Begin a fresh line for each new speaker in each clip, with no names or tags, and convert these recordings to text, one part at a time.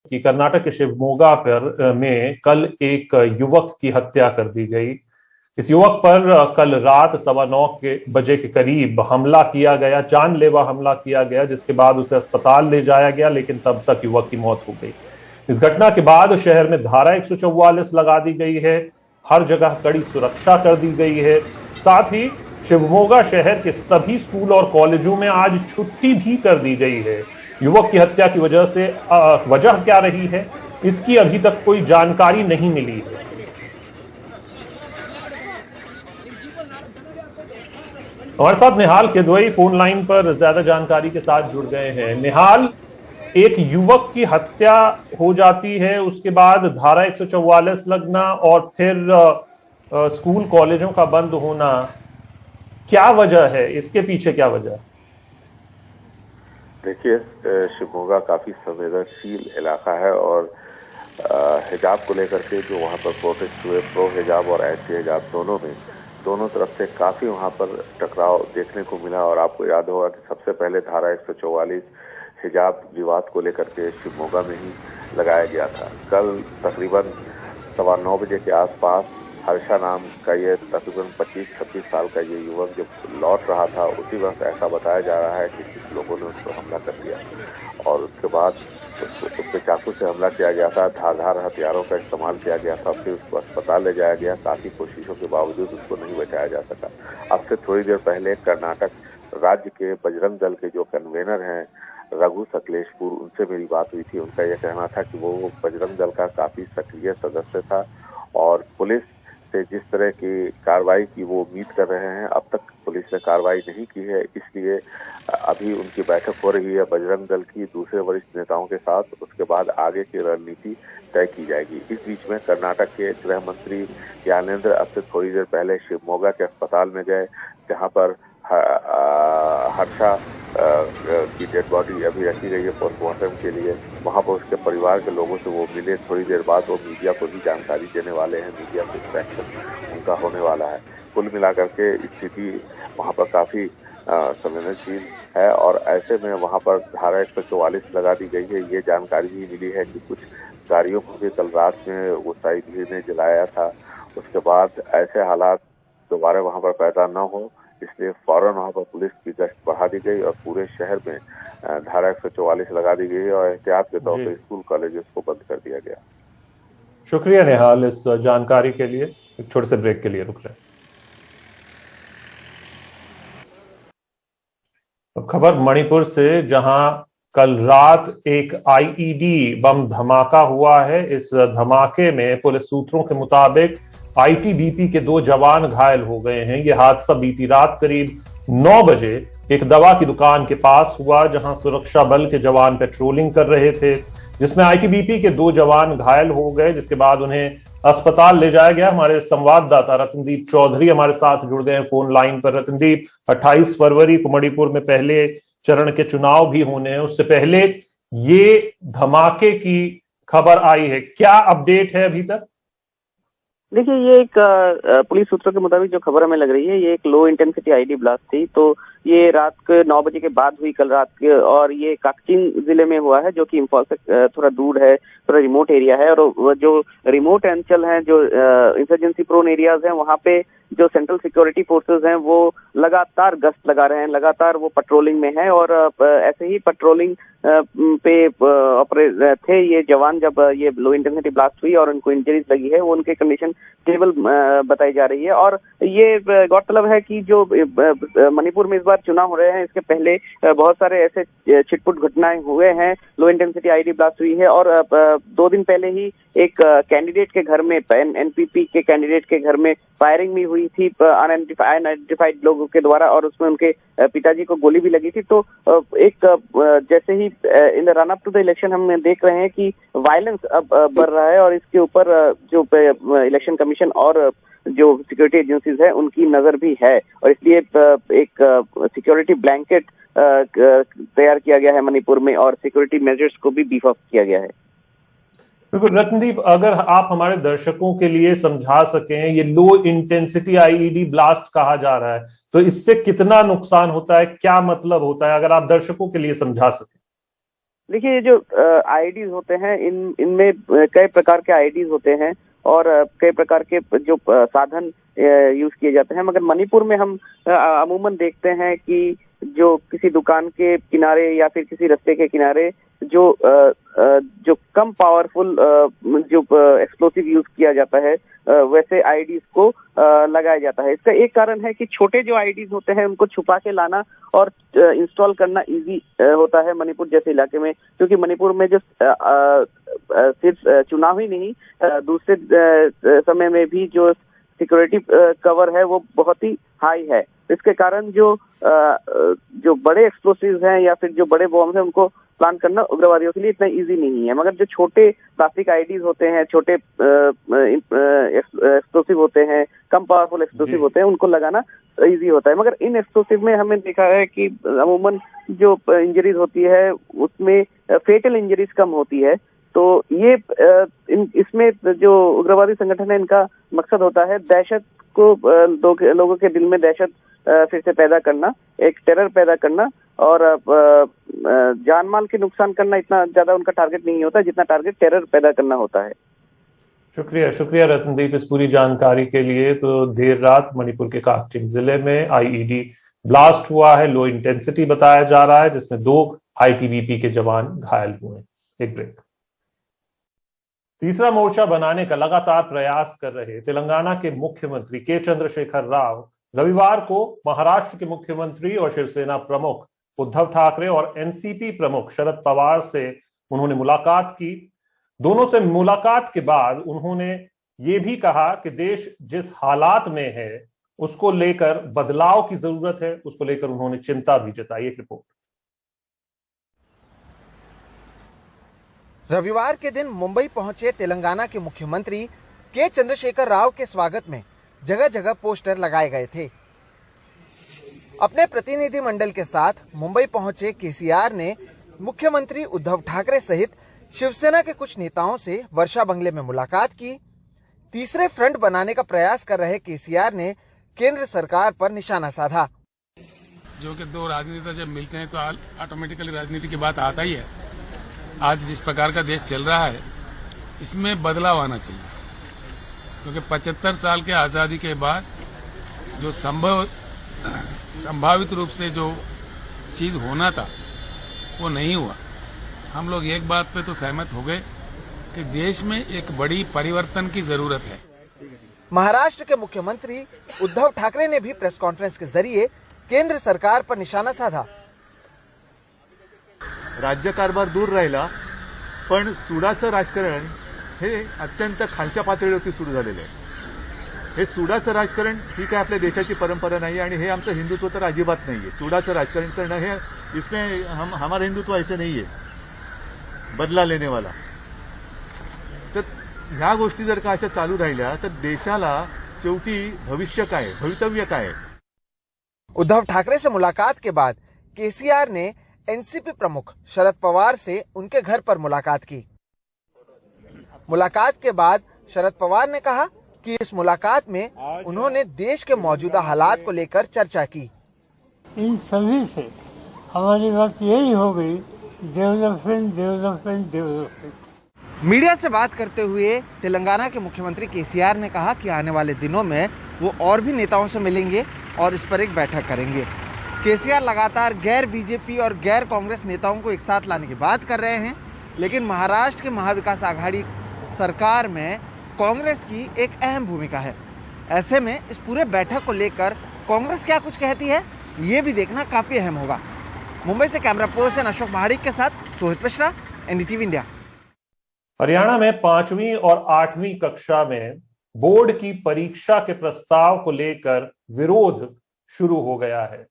कि कर्नाटक के शिवमोगा में कल एक युवक की हत्या कर दी गई। इस युवक पर कल रात 9:15 के करीब हमला किया गया, जानलेवा हमला किया गया, जिसके बाद उसे अस्पताल ले जाया गया, लेकिन तब तक युवक की मौत हो गई। इस घटना के बाद शहर में धारा 144 लगा दी गई है, हर जगह कड़ी सुरक्षा कर दी गई है। साथ ही शिवमोगा शहर के सभी स्कूल और कॉलेजों में आज छुट्टी भी कर दी गई है। युवक की हत्या की वजह क्या रही है, इसकी अभी तक कोई जानकारी नहीं मिली है। हमारे साथ निहाल किदवई फोन लाइन पर ज्यादा जानकारी के साथ जुड़ गए हैं। निहाल, एक युवक की हत्या हो जाती है, उसके बाद धारा 144 लगना और फिर स्कूल कॉलेजों का बंद होना, क्या वजह है, इसके पीछे क्या वजह है?
देखिए, शिवमोगा काफी संवेदनशील इलाका है और हिजाब को लेकर के जो वहां पर प्रोटेस्ट हुए, प्रो हिजाब और एंटी हिजाब दोनों तरफ से काफी वहां पर टकराव देखने को मिला। और आपको याद होगा कि सबसे पहले धारा 144 हिजाब विवाद को लेकर के शिवमोगा में ही लगाया गया था। कल तकरीबन 9:15 के आसपास हर्षा नाम का ये तकरीबन 25-26 साल का ये युवक जब लौट रहा था, उसी वक्त ऐसा बताया जा रहा है कि कुछ लोगों ने उसको हमला कर दिया और उसके बाद उसके चाकू से हमला किया गया था, धारदार हथियारों का इस्तेमाल किया गया था। फिर उसको अस्पताल ले जाया गया, काफी कोशिशों के बावजूद उसको नहीं बचाया जा सका। अब से थोड़ी देर पहले कर्नाटक राज्य के बजरंग दल के जो कन्वेनर हैं रघु सकलेशपुर, उनसे मेरी बात हुई थी। उनका यह कहना था कि वो बजरंग दल का काफी सक्रिय सदस्य था और पुलिस से जिस तरह की कार्रवाई की वो उम्मीद कर रहे हैं, अब तक पुलिस ने कार्रवाई नहीं की है। इसलिए अभी उनकी बैठक हो रही है बजरंग दल की दूसरे वरिष्ठ नेताओं के साथ, उसके बाद आगे की रणनीति तय की जाएगी। इस बीच में कर्नाटक के गृह मंत्री ज्ञानेंद्र अब से थोड़ी देर पहले शिवमोगा के अस्पताल में गए, जहां पर हर्षा की डेड बॉडी अभी रखी गई है पोस्टमार्टम के लिए। वहां पर उसके परिवार के लोगों से वो मिले। थोड़ी देर बाद वो मीडिया को भी जानकारी देने वाले हैं, मीडिया से इंटरेक्शन उनका होने वाला है। कुल मिलाकर के स्थिति वहां पर काफी संवेदनशील है और ऐसे में वहां पर धारा 144 लगा दी गई है। ये जानकारी भी मिली है कि कुछ गाड़ियों को भी कल रात में गुस्साई भीड़ ने जलाया था। उसके बाद ऐसे हालात दोबारा वहां पर पैदा न हो, इसलिए फौरन वहां पर पुलिस की गश्त बढ़ा दी गई और पूरे शहर में धारा 144 लगा दी गई और एहतियात के तौर पर स्कूल कॉलेजेस को बंद कर दिया गया।
शुक्रिया निहाल इस जानकारी के लिए। एक छोटे से ब्रेक के लिए रुक रहे हैं। खबर मणिपुर से, जहां कल रात एक आईईडी बम धमाका हुआ है। इस धमाके में पुलिस सूत्रों के मुताबिक आईटीबीपी के 2 जवान घायल हो गए हैं। यह हादसा बीती रात करीब 9 बजे एक दवा की दुकान के पास हुआ, जहां सुरक्षा बल के जवान पेट्रोलिंग कर रहे थे, जिसमें आईटीबीपी के 2 जवान घायल हो गए, जिसके बाद उन्हें अस्पताल ले जाया गया। हमारे संवाददाता रतनदीप चौधरी हमारे साथ जुड़ गए हैं फोन लाइन पर। रतनदीप, 28 फरवरी को मणिपुर में पहले चरण के चुनाव भी होने हैं, उससे पहले ये धमाके की खबर आई है, क्या अपडेट है अभी तक?
देखिए, ये एक पुलिस सूत्रों के मुताबिक जो खबर हमें लग रही है, ये एक लो इंटेंसिटी आईडी ब्लास्ट थी। तो ये रात के 9 बजे के बाद हुई कल रात के, और ये काकचिन जिले में हुआ है, जो कि इम्फाल से थोड़ा दूर है, थोड़ा रिमोट एरिया है। और जो रिमोट अंचल हैं, जो इंसर्जेंसी प्रोन एरियाज हैं, वहाँ पे जो सेंट्रल सिक्योरिटी फोर्सेस हैं वो लगातार गश्त लगा रहे हैं, लगातार वो पेट्रोलिंग में है। और ऐसे ही पेट्रोलिंग पे थे ये जवान जब ये लो इंटेंसिटी ब्लास्ट हुई और उनको इंजरीज लगी है। वो उनकी कंडीशन स्टेबल बताई जा रही है। और ये गौरतलब है कि जो मणिपुर में इस बार चुनाव हो रहे हैं, इसके पहले बहुत सारे ऐसे छिटपुट घटनाएं हुए हैं। लो इंटेंसिटी आईडी ब्लास्ट हुई है और 2 दिन पहले ही एक कैंडिडेट के घर में, एनपीपी के कैंडिडेट के घर में फायरिंग भी हुई थी अनआइडेंटिफाइड लोगों के द्वारा, और उसमें उनके पिताजी को गोली भी लगी थी। तो एक जैसे ही in the run up to the election हम देख रहे हैं कि वायलेंस अब बढ़ रहा है और इसके ऊपर जो इलेक्शन कमीशन और जो सिक्योरिटी एजेंसीज है उनकी नजर भी है। और इसलिए एक सिक्योरिटी ब्लैंकेट तैयार किया गया है मणिपुर में और सिक्योरिटी मेजर्स को भी बीफ अप किया गया है।
बिल्कुल रत्नदीप, अगर आप हमारे दर्शकों के लिए समझा सकें, ये लो इंटेंसिटी आईईडी ब्लास्ट कहा जा रहा है, तो इससे कितना नुकसान होता है, क्या मतलब होता है, अगर आप दर्शकों के लिए समझा सकें?
देखिए, ये जो आईडीज होते हैं, इनमें कई प्रकार के आईडीज होते हैं और कई प्रकार के जो साधन यूज किए जाते हैं। मगर मणिपुर में हम अमूमन देखते हैं कि जो किसी दुकान के किनारे या फिर किसी रास्ते के किनारे जो कम पावरफुल जो एक्सप्लोसिव यूज किया जाता है, वैसे आईडीज को लगाया जाता है। इसका एक कारण है कि छोटे जो आईडीज होते हैं उनको छुपा के लाना और इंस्टॉल करना इजी होता है मणिपुर जैसे इलाके में, क्योंकि मणिपुर में जो सिर्फ चुनाव ही नहीं, दूसरे समय में भी जो सिक्योरिटी कवर है वो बहुत ही हाई है। इसके कारण जो बड़े एक्सप्लोसिव्स हैं या फिर जो बड़े बॉम्ब हैं उनको प्लान करना उग्रवादियों के लिए इतना इजी नहीं है। मगर जो छोटे प्लास्टिक आईडीज होते हैं, छोटे एक्सप्लोसिव होते हैं, कम पावरफुल एक्सप्लोसिव होते हैं, उनको लगाना इजी होता है। मगर इन एक्सप्लोसिव में हमने देखा है कि अमूमन जो इंजरीज होती है उसमें फेटल इंजरीज कम होती है। तो ये इसमें जो उग्रवादी संगठन है, इनका मकसद होता है दहशत को, लोगों के दिल में दहशत फिर से पैदा करना, एक टेरर पैदा करना, और जान माल के नुकसान करना इतना ज्यादा उनका टारगेट नहीं होता जितना टारगेट टेरर पैदा करना होता है।
शुक्रिया रतनदीप इस पूरी जानकारी के लिए। तो देर रात मणिपुर के काकचिंग जिले में आईईडी ब्लास्ट हुआ है, लो इंटेंसिटी बताया जा रहा है, जिसमें 2 आईटीबीपी के जवान घायल हुए। एक ब्रेक। तीसरा मोर्चा बनाने का लगातार प्रयास कर रहे तेलंगाना के मुख्यमंत्री के चंद्रशेखर राव रविवार को महाराष्ट्र के मुख्यमंत्री और शिवसेना प्रमुख उद्धव ठाकरे और एनसीपी प्रमुख शरद पवार से उन्होंने मुलाकात की। दोनों से मुलाकात के बाद उन्होंने ये भी कहा कि देश जिस हालात में है उसको लेकर बदलाव की जरूरत है, उसको लेकर उन्होंने चिंता भी जताई। एक रिपोर्ट।
रविवार के दिन मुंबई पहुंचे तेलंगाना के मुख्यमंत्री के चंद्रशेखर राव के स्वागत में जगह जगह पोस्टर लगाए गए थे। अपने प्रतिनिधि मंडल के साथ मुंबई पहुंचे केसीआर ने मुख्यमंत्री उद्धव ठाकरे सहित शिवसेना के कुछ नेताओं से वर्षा बंगले में मुलाकात की। तीसरे फ्रंट बनाने का प्रयास कर रहे केसीआर ने केंद्र सरकार पर निशाना साधा।
जो कि 2 राजनीति जब मिलते हैं तो ऑटोमेटिकली राजनीति की बात आता ही है। आज जिस प्रकार का देश चल रहा है इसमें बदलाव आना चाहिए, क्योंकि 75 साल के आजादी के बाद जो संभावित रूप से जो चीज होना था वो नहीं हुआ। हम लोग एक बात पे तो सहमत हो गए कि देश में एक बड़ी परिवर्तन की जरूरत है।
महाराष्ट्र के मुख्यमंत्री उद्धव ठाकरे ने भी प्रेस कॉन्फ्रेंस के जरिए केंद्र सरकार पर निशाना साधा।
राज्य कारभार दूर राहिला, पण सुडाचं राजकारण हे अत्यंत खालच्या पातळीवरती सुरू झालेलं आहे। हे सुडाचं राजकारण ही काय आपल्या देशाची परंपरा नाही आणि हे आमचं हिंदुत्व तर अजिबात नाहीये। सुडाचं राजकारण करणं हे इसमें हमारा हिंदुत्व ऐसे नहीं है, बदला लेने वाला। तर ह्या गोष्टी जर का अशा चालू राहिल्या तर देशाला शेवटी भविष्य काय, भवितव्य काय।
उद्धव ठाकरे से मुलाकात के बाद केसीआर ने एनसीपी प्रमुख शरद पवार से उनके घर पर मुलाकात की। मुलाकात के बाद शरद पवार ने कहा कि इस मुलाकात में उन्होंने देश के मौजूदा हालात को लेकर चर्चा की।
इन सभी से हमारी बात यही हो गई, डेवलपमेंट।
मीडिया से बात करते हुए तेलंगाना के मुख्यमंत्री केसीआर ने कहा कि आने वाले दिनों में वो और भी नेताओं से मिलेंगे और इस पर एक बैठक करेंगे। केसीआर लगातार गैर बीजेपी और गैर कांग्रेस नेताओं को एक साथ लाने की बात कर रहे हैं, लेकिन महाराष्ट्र के महाविकास आघाड़ी सरकार में कांग्रेस की एक अहम भूमिका है। ऐसे में इस पूरे बैठक को लेकर कांग्रेस क्या कुछ कहती है ये भी देखना काफी अहम होगा। मुंबई से कैमरा पर्सन अशोक महाडिक के साथ सोहित मिश्रा, एनडीटीवी इंडिया।
हरियाणा में 5वीं और 8वीं कक्षा में बोर्ड की परीक्षा के प्रस्ताव को लेकर विरोध शुरू हो गया है।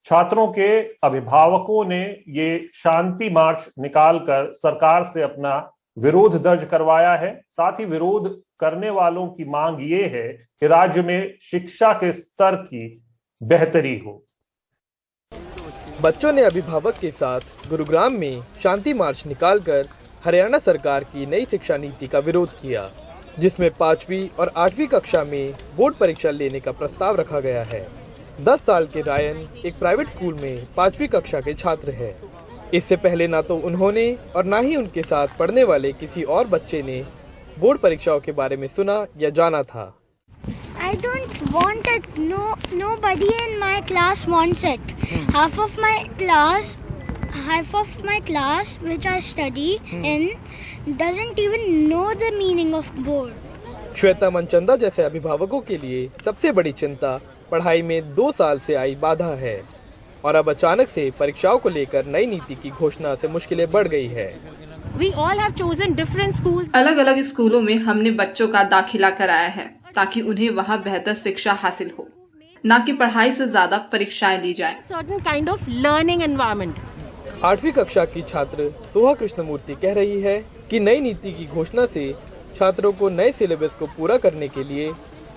छात्रों के अभिभावकों ने ये शांति मार्च निकालकर सरकार से अपना विरोध दर्ज करवाया है। साथ ही विरोध करने वालों की मांग ये है कि राज्य में शिक्षा के स्तर की बेहतरी हो।
बच्चों ने अभिभावक के साथ गुरुग्राम में शांति मार्च निकालकर हरियाणा सरकार की नई शिक्षा नीति का विरोध किया, जिसमें 5वीं और 8वीं कक्षा में बोर्ड परीक्षा लेने का प्रस्ताव रखा गया है। 10 साल के रायन एक प्राइवेट स्कूल में 5वीं कक्षा के छात्र हैं। इससे पहले ना तो उन्होंने और ना ही उनके साथ पढ़ने वाले किसी और बच्चे ने बोर्ड परीक्षाओं के बारे में सुना या जाना था।
I don't want it. Nobody in my class wants it. Half of my class, which I study in, doesn't even know the meaning of board.
Shweta Manchanda जैसे अभिभावकों के लिए सबसे बड़ी चिंता पढ़ाई में 2 साल से आई बाधा है और अब अचानक से परीक्षाओं को लेकर नई नीति की घोषणा से मुश्किलें बढ़ गई है।
We all have chosen different schools.
अलग अलग स्कूलों में हमने बच्चों का दाखिला कराया है ताकि उन्हें वहाँ बेहतर शिक्षा हासिल हो, न कि पढ़ाई से ज्यादा परीक्षाएं ली जाएं।
Certain kind of learning environment.
8वीं कक्षा की छात्र सोहा कृष्णमूर्ति कह रही है कि नई नीति की घोषणा से छात्रों को नए सिलेबस को पूरा करने के लिए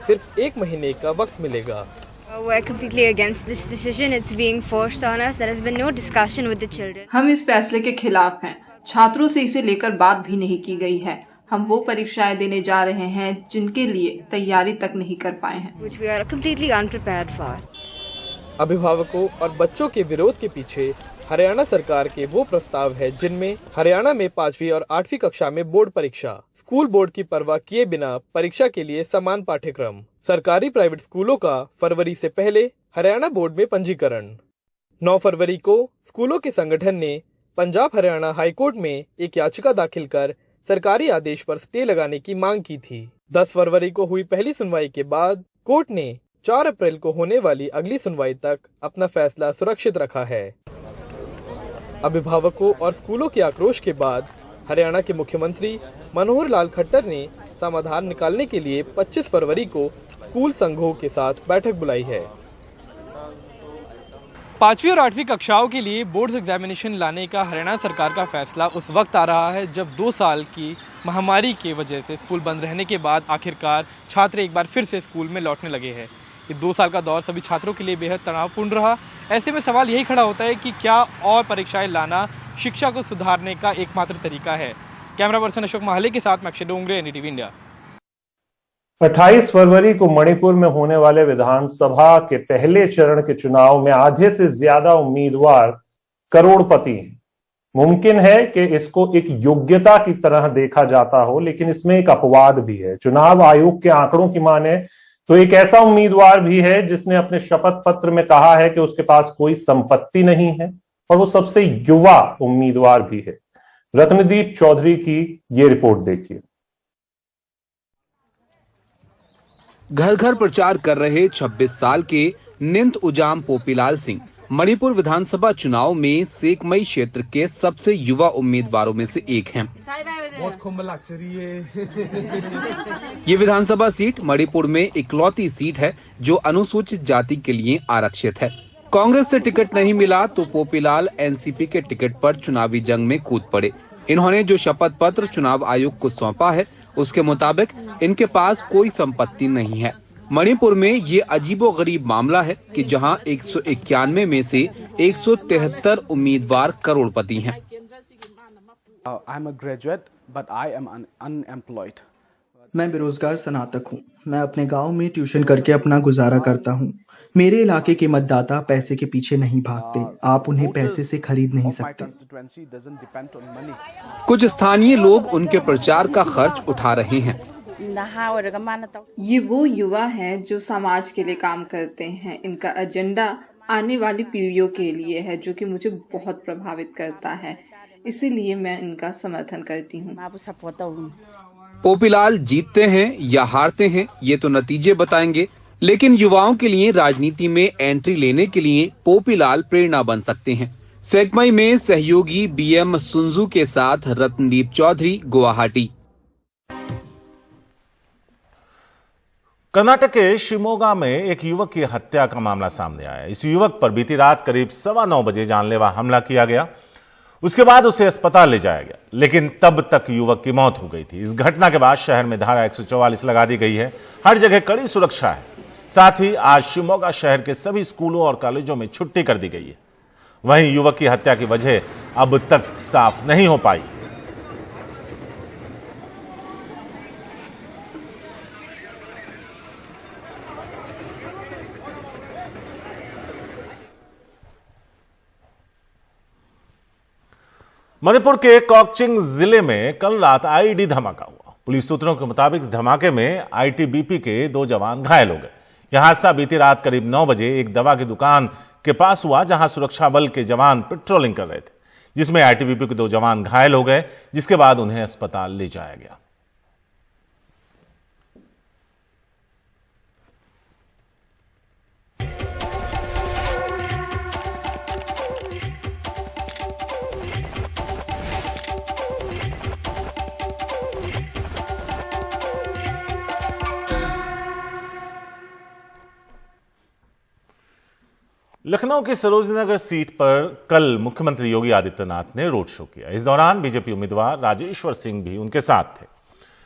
सिर्फ 1 महीने का वक्त मिलेगा।
We're completely against this decision. It's being forced on us. There has been no discussion with the children.
हम इस फैसले के खिलाफ हैं। छात्रों से इसे लेकर बात भी नहीं की गई है। हम वो परीक्षाएं देने जा रहे हैं जिनके लिए तैयारी तक नहीं कर पाए हैं।
Which we are completely unprepared for.
अभिभावकों और बच्चों के विरोध के पीछे हरियाणा सरकार के वो प्रस्ताव है जिनमें हरियाणा में 5वीं और 8वीं कक्षा में बोर्ड परीक्षा, स्कूल बोर्ड की परवाह किए बिना परीक्षा के लिए समान पाठ्यक्रम, सरकारी प्राइवेट स्कूलों का फरवरी से पहले हरियाणा बोर्ड में पंजीकरण। 9 फरवरी को स्कूलों के संगठन ने पंजाब हरियाणा हाईकोर्ट में एक याचिका दाखिल कर सरकारी आदेश पर स्टे लगाने की मांग की थी। 10 फरवरी को हुई पहली सुनवाई के बाद कोर्ट ने 4 अप्रैल को होने वाली अगली सुनवाई तक अपना फैसला सुरक्षित रखा है। अभिभावकों और स्कूलों के आक्रोश के बाद हरियाणा के मुख्यमंत्री मनोहर लाल खट्टर ने समाधान निकालने के लिए 25 फरवरी को स्कूल संघों के साथ बैठक बुलाई है। 5वीं और 8वीं कक्षाओं के लिए बोर्ड्स एग्जामिनेशन लाने का हरियाणा सरकार का फैसला उस वक्त आ रहा है जब 2 साल की महामारी की वजह से स्कूल बंद रहने के बाद आखिरकार छात्र एक बार फिर से स्कूल में लौटने लगे हैं। ये 2 साल का दौर सभी छात्रों के लिए बेहद तनावपूर्ण रहा। ऐसे में सवाल यही खड़ा होता है कि क्या और परीक्षाएं लाना शिक्षा को सुधारने का एकमात्र तरीका है। कैमरा पर्सन अशोक माहले के साथ मैं अक्षय डोंगरे, एनडीटीवी इंडिया।
28 फरवरी को मणिपुर में होने वाले विधानसभा के पहले चरण के चुनाव में आधे से ज्यादा उम्मीदवार करोड़पति हैं। मुमकिन है कि इसको एक योग्यता की तरह देखा जाता हो, लेकिन इसमें एक अपवाद भी है। चुनाव आयोग के आंकड़ों की माने तो एक ऐसा उम्मीदवार भी है जिसने अपने शपथ पत्र में कहा है कि उसके पास कोई संपत्ति नहीं है, और वो सबसे युवा उम्मीदवार भी है। रत्नदीप चौधरी की ये रिपोर्ट देखिए।
घर घर प्रचार कर रहे 26 साल के निंत उजाम पोपीलाल सिंह मणिपुर विधानसभा चुनाव में सेकमई क्षेत्र के सबसे युवा उम्मीदवारों में से एक हैं। ये विधानसभा सीट मणिपुर में इकलौती सीट है जो अनुसूचित जाति के लिए आरक्षित है। कांग्रेस से टिकट नहीं मिला तो पोपीलाल एनसीपी के टिकट पर चुनावी जंग में कूद पड़े। इन्होंने जो शपथ पत्र चुनाव आयोग को सौंपा है उसके मुताबिक इनके पास कोई संपत्ति नहीं है। मणिपुर में ये अजीबोगरीब मामला है कि जहां 191 में से 173 उम्मीदवार करोड़पति हैं।
मैं बेरोजगार स्नातक हूँ। मैं अपने गांव में ट्यूशन करके अपना गुजारा करता हूँ। मेरे इलाके के मतदाता पैसे के पीछे नहीं भागते। आप उन्हें पैसे से खरीद नहीं सकते।
कुछ स्थानीय लोग उनके प्रचार का खर्च उठा रहे हैं।
ये वो युवा हैं जो समाज के लिए काम करते हैं। इनका एजेंडा आने वाली पीढ़ियों के लिए है, जो कि मुझे बहुत प्रभावित करता है। इसीलिए मैं इनका समर्थन करती हूँ।
पोपीलाल जीतते हैं या हारते हैं ये तो नतीजे बताएंगे, लेकिन युवाओं के लिए राजनीति में एंट्री लेने के लिए पोपीलाल प्रेरणा बन सकते हैं। सेकमई में सहयोगी बीएम सुंजू के साथ रत्नदीप चौधरी, गुवाहाटी।
कर्नाटक के शिमोगा में एक युवक की हत्या का मामला सामने आया। इस युवक पर बीती रात करीब 9:15 बजे जानलेवा हमला किया गया। उसके बाद उसे अस्पताल ले जाया गया, लेकिन तब तक युवक की मौत हो गई थी। इस घटना के बाद शहर में धारा 144 लगा दी गई है। हर जगह कड़ी सुरक्षा है। साथ ही आज शिमोगा शहर के सभी स्कूलों और कॉलेजों में छुट्टी कर दी गई है। वहीं युवक की हत्या की वजह अब तक साफ नहीं हो पाई। मणिपुर के कॉकचिंग जिले में कल रात आईईडी धमाका हुआ। पुलिस सूत्रों के मुताबिक इस धमाके में आईटीबीपी के 2 जवान घायल हो गए। यह हादसा बीती रात करीब 9 बजे एक दवा की दुकान के पास हुआ, जहां सुरक्षा बल के जवान पेट्रोलिंग कर रहे थे, जिसमें आईटीबीपी के 2 जवान घायल हो गए, जिसके बाद उन्हें अस्पताल ले जाया गया। लखनऊ की सरोजनी नगर सीट पर कल मुख्यमंत्री योगी आदित्यनाथ ने रोड शो किया। इस दौरान बीजेपी उम्मीदवार राजेश्वर सिंह भी उनके साथ थे।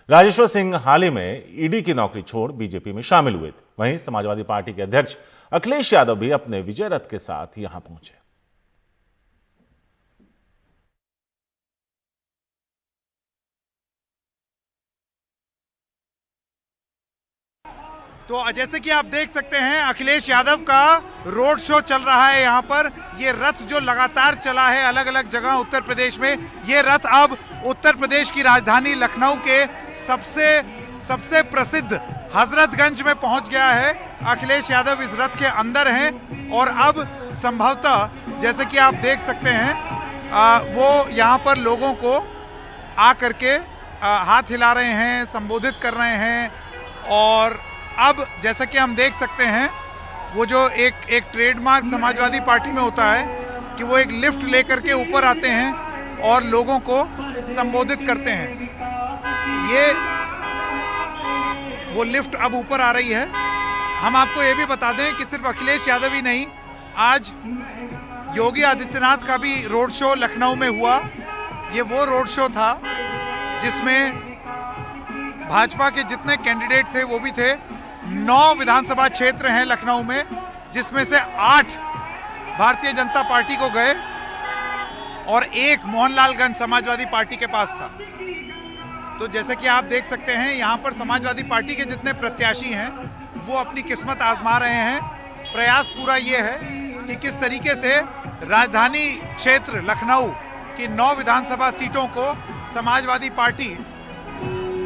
राजेश्वर सिंह हाल ही में ईडी की नौकरी छोड़ बीजेपी में शामिल हुए थे। वहीं समाजवादी पार्टी के अध्यक्ष अखिलेश यादव भी अपने विजय रथ के साथ यहां पहुंचे।
तो जैसे कि आप देख सकते हैं, अखिलेश यादव का रोड शो चल रहा है यहाँ पर। ये रथ जो लगातार चला है अलग अलग जगह उत्तर प्रदेश में, ये रथ अब उत्तर प्रदेश की राजधानी लखनऊ के सबसे प्रसिद्ध हजरतगंज में पहुंच गया है। अखिलेश यादव इस रथ के अंदर हैं और अब संभवतः जैसे कि आप देख सकते हैं वो यहाँ पर लोगों को आ करके हाथ हिला रहे हैं, संबोधित कर रहे हैं। और अब जैसा कि हम देख सकते हैं, वो जो एक ट्रेडमार्क समाजवादी पार्टी में होता है कि वो एक लिफ्ट लेकर के ऊपर आते हैं और लोगों को संबोधित करते हैं, ये वो लिफ्ट अब ऊपर आ रही है। हम आपको ये भी बता दें कि सिर्फ अखिलेश यादव ही नहीं, आज योगी आदित्यनाथ का भी रोड शो लखनऊ में हुआ। ये वो रोड शो था जिसमें भाजपा के जितने कैंडिडेट थे वो भी थे। 9 विधानसभा क्षेत्र हैं लखनऊ में, जिसमें से 8 भारतीय जनता पार्टी को गए और 1 मोहनलालगंज समाजवादी पार्टी के पास था। तो जैसे कि आप देख सकते हैं, यहाँ पर समाजवादी पार्टी के जितने प्रत्याशी हैं वो अपनी किस्मत आजमा रहे हैं। प्रयास पूरा ये है कि किस तरीके से राजधानी क्षेत्र लखनऊ की 9 विधानसभा सीटों को समाजवादी पार्टी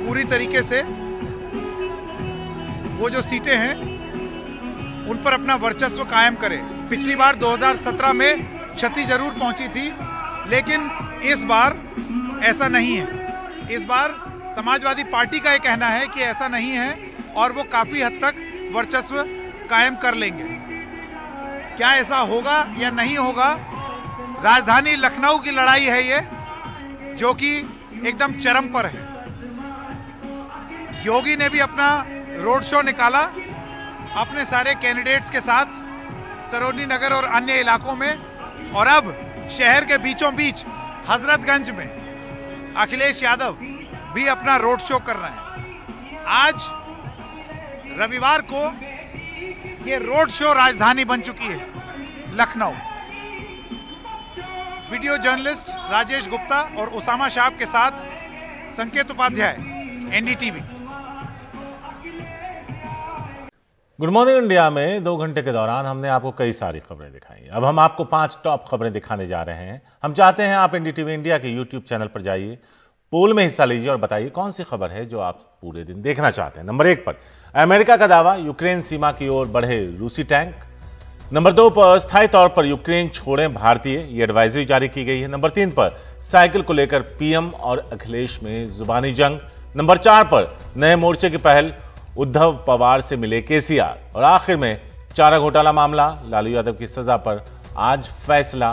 पूरी तरीके से वो जो सीटें हैं उन पर अपना वर्चस्व कायम करे। पिछली बार 2017 में क्षति जरूर पहुंची थी, लेकिन इस बार ऐसा नहीं है। इस बार समाजवादी पार्टी का ये कहना है कि ऐसा नहीं है और वो काफी हद तक वर्चस्व कायम कर लेंगे। क्या ऐसा होगा या नहीं होगा, राजधानी लखनऊ की लड़ाई है ये, जो कि एकदम चरम पर है। योगी ने भी अपना रोड शो निकाला अपने सारे कैंडिडेट्स के साथ सरोजनी नगर और अन्य इलाकों में, और अब शहर के बीचों बीच हजरतगंज में अखिलेश यादव भी अपना रोड शो कर रहे हैं। आज रविवार को ये रोड शो राजधानी बन चुकी है लखनऊ। वीडियो जर्नलिस्ट राजेश गुप्ता और उसामा शाह के साथ Sanket Upadhyay, NDTV.
Good morning India में 2 घंटे के दौरान हमने आपको कई सारी खबरें दिखाई। अब हम आपको 5 टॉप खबरें दिखाने जा रहे हैं। हम चाहते हैं आप एनडीटीवी इंडिया के यूट्यूब चैनल पर जाइए, पोल में हिस्सा लीजिए और बताइए कौन सी खबर है जो आप पूरे दिन देखना चाहते हैं। नंबर 1 पर अमेरिका का दावा, यूक्रेन सीमा की ओर बढ़े रूसी टैंक। नंबर 2 पर अस्थायी तौर पर यूक्रेन छोड़ें भारतीय, ये एडवाइजरी जारी की गई है। नंबर 3 पर साइकिल को लेकर पीएम और अखिलेश में जुबानी जंग। नंबर 4 पर नए मोर्चे की पहल, उद्धव पवार से मिले केसीआर। और आखिर में चारा घोटाला मामला, लालू यादव की सजा पर आज फैसला